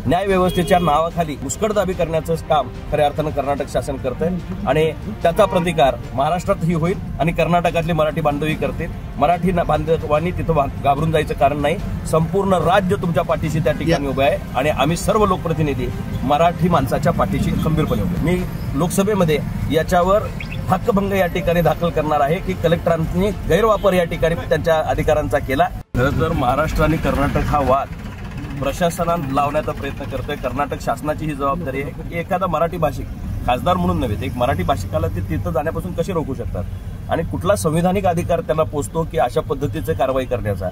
न्याय व्यवस्थेच्या नावाखाली मुस्कटदाबी करण्याचं काम खऱ्या अर्थानं कर्नाटक शासन करतंय आणि त्याचा प्रतिकार महाराष्ट्रातही होईल आणि कर्नाटकातले मराठी बांधवही करतील। मराठी बांधवांनी तिथं घाबरून जायचं कारण नाही। संपूर्ण राज्य तुमच्या पाठीशी त्या ठिकाणी उभे आहे आणि आम्ही सर्व लोकप्रतिनिधी मराठी माणसाच्या पाठीशी खंबीरपणे उभे। मी लोकसभेमध्ये याच्यावर हक्कभंग या ठिकाणी दाखल करणार आहे की कलेक्टरांनी गैरवापर या ठिकाणी त्यांच्या अधिकारांचा केला। खरं तर महाराष्ट्र आणि कर्नाटक हा वाद प्रशासनानं लावण्याचा प्रयत्न करतोय। कर्नाटक शासनाची ही जबाबदारी आहे की एखादा मराठी भाषिक खासदार म्हणून नव्हे, एक मराठी भाषिकाला ते तिथं जाण्यापासून कसे रोखू शकतात आणि कुठला संविधानिक अधिकार त्यांना पोचतो की अशा पद्धतीचे कारवाई करण्याचा।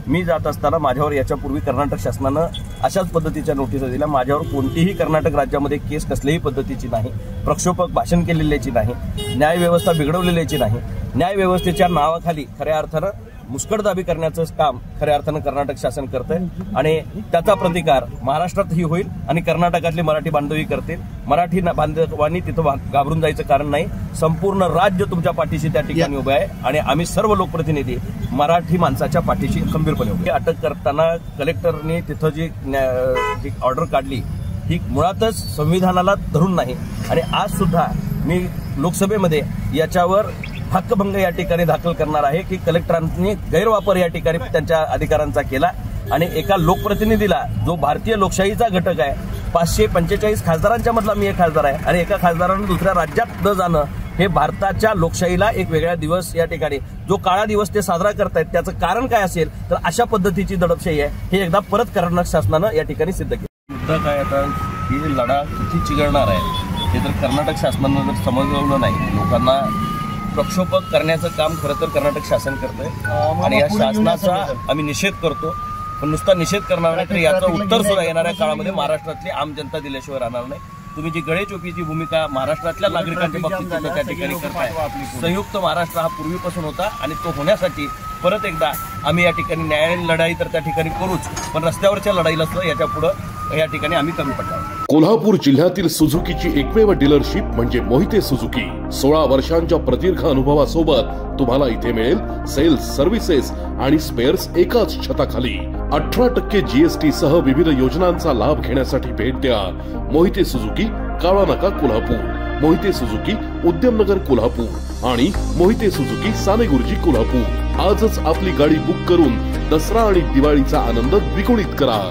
मी जात असताना माझ्यावर याच्यापूर्वी कर्नाटक शासनानं अशाच पद्धतीच्या नोटिसा दिल्या। माझ्यावर कोणतीही कर्नाटक राज्यामध्ये केस कसल्याही पद्धतीची नाही, प्रक्षोभक भाषण केलेल्याची नाही, न्याय व्यवस्था बिघडवलेल्याची नाही। न्याय व्यवस्थेच्या नावाखाली खऱ्या अर्थानं मुस्कटदाबी करण्याचं काम खऱ्या अर्थानं कर्नाटक शासन करतंय आणि त्याचा प्रतिकार महाराष्ट्रातही होईल आणि कर्नाटकातले मराठी बांधवही करतील। मराठी बांधवांनी तिथं घाबरून जायचं कारण नाही। संपूर्ण राज्य तुमच्या पाठीशी त्या ठिकाणी उभे आहे आणि आम्ही सर्व लोकप्रतिनिधी मराठी माणसाच्या पाठीशी खंबीरपणे उभे। अटक करताना कलेक्टरने तिथं जी ऑर्डर काढली ही मुळातच संविधानाला धरून नाही आणि आज सुद्धा मी लोकसभेमध्ये याच्यावर हक्कभंग या ठिकाणी दाखल करणार आहे की कलेक्टरांनी गैरवापर या ठिकाणी त्यांच्या अधिकारांचा केला आणि एका लोकप्रतिनिधीला जो भारतीय लोकशाहीचा घटक आहे 545 खासदारांच्या मधला मी एक खासदार आहे आणि एका खासदारानं दुसऱ्या राज्यात न जाणं हे भारताच्या लोकशाहीला एक वेगळा दिवस या ठिकाणी जो काळा दिवस ते साजरा करतायत त्याचं कारण काय असेल तर अशा पद्धतीची दडपशाही आहे हे एकदा परत कर्नाटक शासनानं या ठिकाणी सिद्ध केलं। मुद्दा काय आता ही लढा किती चिघळणार आहे हे जर कर्नाटक शासनानं जर समजवलं नाही, लोकांना प्रक्षोभक करण्याचं काम खरं तर कर्नाटक शासन करतंय आणि या शासनाचा आम्ही निषेध करतो। पण नुसता निषेध करणार नाही तर याचं उत्तर सुद्धा येणाऱ्या काळामध्ये महाराष्ट्रातली आम जनता दिल्याशिवाय राहणार नाही। तुम्ही जी गळेचोपीची भूमिका महाराष्ट्रातल्या नागरिकांच्या बाबतीत त्या ठिकाणी करताय, संयुक्त महाराष्ट्र हा पूर्वीपासून होता आणि तो होण्यासाठी परत एकदा आम्ही या ठिकाणी न्यायालयीन लढाई तर त्या ठिकाणी करूच, पण रस्त्यावरच्या लढाईला सुद्धा याच्या पुढे या ठिकाणी आम्ही कमी पडणार। कोल्हापूर जिल्ह्यातील सुझुकीची एकमेव डीलरशिप म्हणजे मोहिते सुझुकी। 16 वर्षांच्या प्रदीर्घ अनुभवासोबत तुम्हाला इथे मिळेल सेल्स, सर्व्हिसेस आणि स्पेअर्स एकाच छताखाली। 18% GST सह विविध योजनांचा लाभ घेण्यासाठी भेट द्या मोहिते सुझुकी, काळा नाका, कोल्हापूर। मोहिते सुझुकी, उद्यमनगर, कोल्हापूर आणि मोहिते सुझुकी, सानेगुरुजी, कोल्हापूर। आजच आपली गाडी बुक करून दसरा आणि दिवाळीचा आनंद द्विगुणित करा।